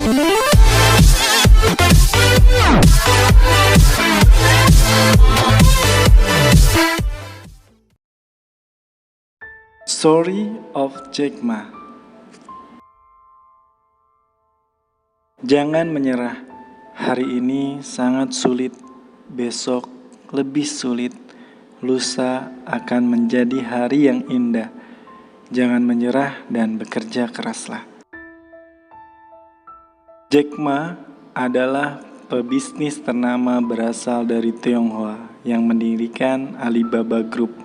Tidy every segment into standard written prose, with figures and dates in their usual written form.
Story of Jack Ma. Jangan menyerah. Hari ini sangat sulit, besok lebih sulit, lusa akan menjadi hari yang indah. Jangan menyerah dan bekerja keraslah. Jack Ma adalah pebisnis ternama berasal dari Tionghoa yang mendirikan Alibaba Group.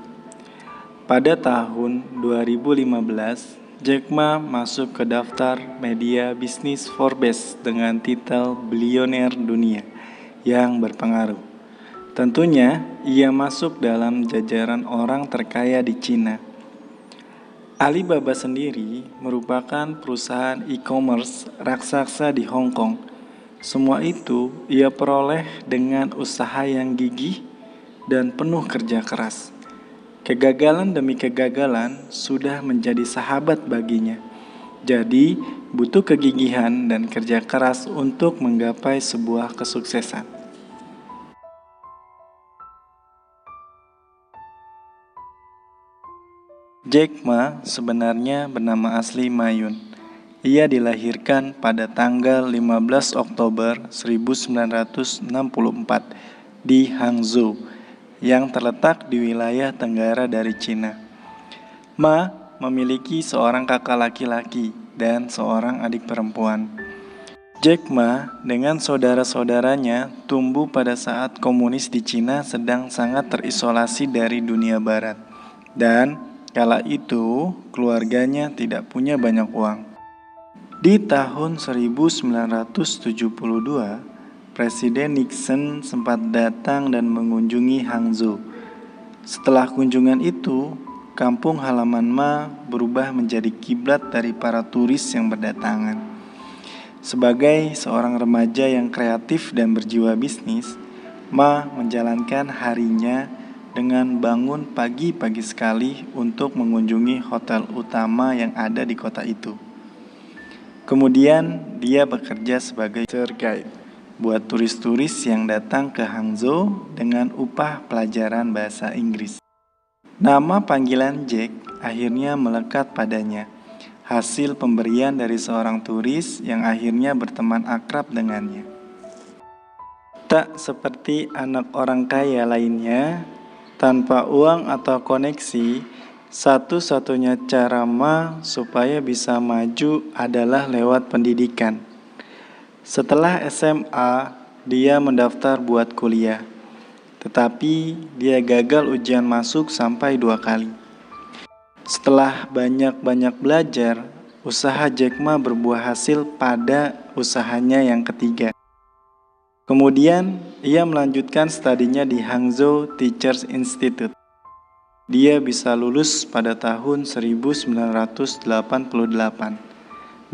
Pada tahun 2015, Jack Ma masuk ke daftar media bisnis Forbes dengan titel bilioner dunia yang berpengaruh. Tentunya, ia masuk dalam jajaran orang terkaya di Cina. Alibaba sendiri merupakan perusahaan e-commerce raksasa di Hong Kong. Semua itu ia peroleh dengan usaha yang gigih dan penuh kerja keras. Kegagalan demi kegagalan sudah menjadi sahabat baginya. Jadi, butuh kegigihan dan kerja keras untuk menggapai sebuah kesuksesan. Jack Ma sebenarnya bernama asli Ma Yun. Ia dilahirkan pada tanggal 15 Oktober 1964 di Hangzhou, yang terletak di wilayah tenggara dari Cina. Ma memiliki seorang kakak laki-laki dan seorang adik perempuan. Jack Ma dengan saudara-saudaranya tumbuh pada saat komunis di Cina sedang sangat terisolasi dari dunia barat. Dan kala itu keluarganya tidak punya banyak uang. Di tahun 1972, Presiden Nixon sempat datang dan mengunjungi Hangzhou. Setelah kunjungan itu, kampung halaman Ma berubah menjadi kiblat dari para turis yang berdatangan. Sebagai seorang remaja yang kreatif dan berjiwa bisnis, Ma menjalankan harinya dengan bangun pagi-pagi sekali untuk mengunjungi hotel utama yang ada di kota itu. Kemudian dia bekerja sebagai tour guide buat turis-turis yang datang ke Hangzhou dengan upah pelajaran bahasa Inggris. Nama panggilan Jack akhirnya melekat padanya, hasil pemberian dari seorang turis yang akhirnya berteman akrab dengannya. Tak seperti anak orang kaya lainnya, tanpa uang atau koneksi, satu-satunya cara Ma supaya bisa maju adalah lewat pendidikan. Setelah SMA, dia mendaftar buat kuliah. Tetapi dia gagal ujian masuk sampai 2 kali. Setelah banyak-banyak belajar, usaha Jack Ma berbuah hasil pada usahanya yang ketiga. Kemudian, ia melanjutkan studinya di Hangzhou Teachers Institute. Dia bisa lulus pada tahun 1988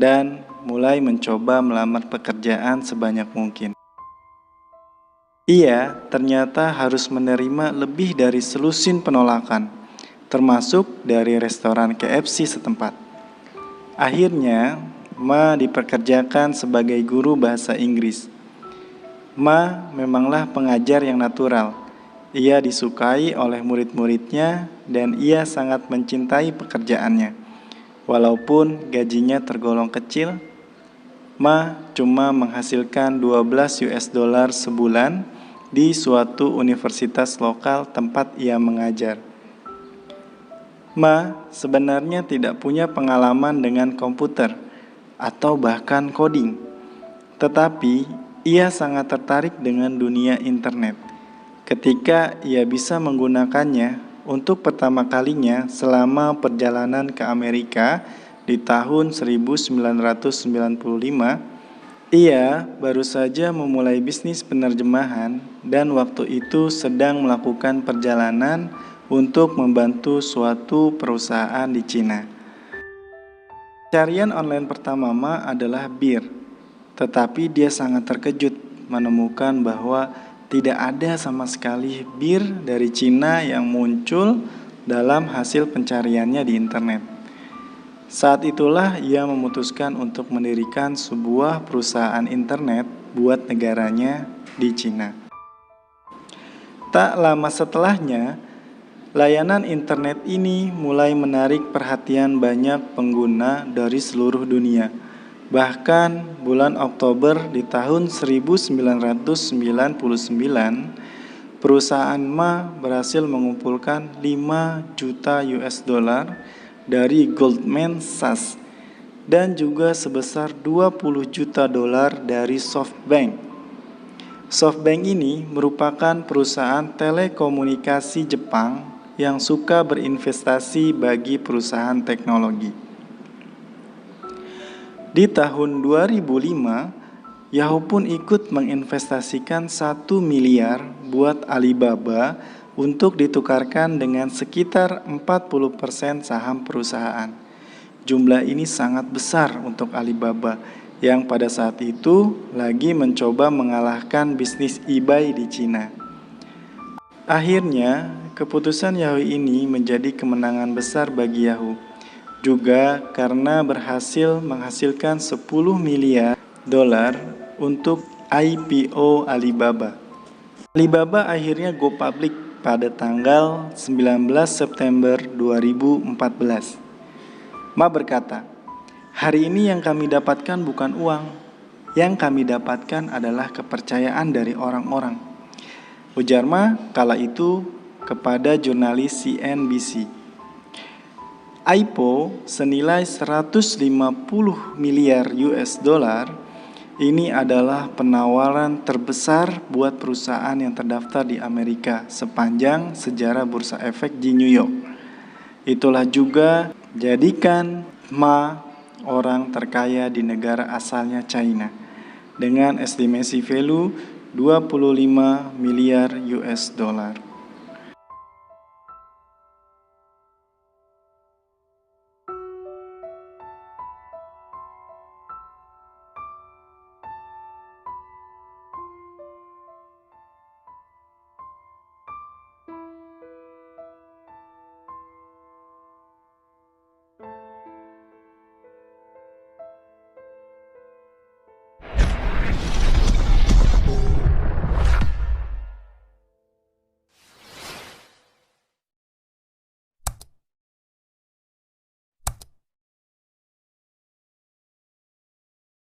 dan mulai mencoba melamar pekerjaan sebanyak mungkin. Ia ternyata harus menerima lebih dari selusin penolakan, termasuk dari restoran KFC setempat. Akhirnya, Ma dipekerjakan sebagai guru bahasa Inggris. Ma memanglah pengajar yang natural. Ia disukai oleh murid-muridnya dan ia sangat mencintai pekerjaannya. Walaupun gajinya tergolong kecil, Ma cuma menghasilkan $12 sebulan di suatu universitas lokal tempat ia mengajar. Ma sebenarnya tidak punya pengalaman dengan komputer atau bahkan coding, tetapi ia sangat tertarik dengan dunia internet. Ketika ia bisa menggunakannya untuk pertama kalinya selama perjalanan ke Amerika di tahun 1995, ia baru saja memulai bisnis penerjemahan dan waktu itu sedang melakukan perjalanan untuk membantu suatu perusahaan di Cina. Pencarian online pertama Ma adalah bir. Tetapi dia sangat terkejut menemukan bahwa tidak ada sama sekali bir dari Cina yang muncul dalam hasil pencariannya di internet. Saat itulah ia memutuskan untuk mendirikan sebuah perusahaan internet buat negaranya di Cina. Tak lama setelahnya, layanan internet ini mulai menarik perhatian banyak pengguna dari seluruh dunia. Bahkan bulan Oktober di tahun 1999, perusahaan Ma berhasil mengumpulkan 5 juta US dollar dari Goldman Sachs dan juga sebesar 20 juta dolar dari SoftBank. SoftBank ini merupakan perusahaan telekomunikasi Jepang yang suka berinvestasi bagi perusahaan teknologi. Di tahun 2005, Yahoo pun ikut menginvestasikan 1 miliar buat Alibaba untuk ditukarkan dengan sekitar 40% saham perusahaan. Jumlah ini sangat besar untuk Alibaba yang pada saat itu lagi mencoba mengalahkan bisnis eBay di Cina. Akhirnya, keputusan Yahoo ini menjadi kemenangan besar bagi Yahoo, juga karena berhasil menghasilkan 10 miliar dolar untuk IPO Alibaba. Alibaba akhirnya go public pada tanggal 19 September 2014. Ma berkata, "Hari ini yang kami dapatkan bukan uang, yang kami dapatkan adalah kepercayaan dari orang-orang," ujar Ma kala itu kepada jurnalis CNBC. IPO senilai 150 miliar US dollar ini adalah penawaran terbesar buat perusahaan yang terdaftar di Amerika sepanjang sejarah bursa efek di New York. Itulah juga jadikan Ma orang terkaya di negara asalnya China dengan estimasi value 25 miliar US dollar.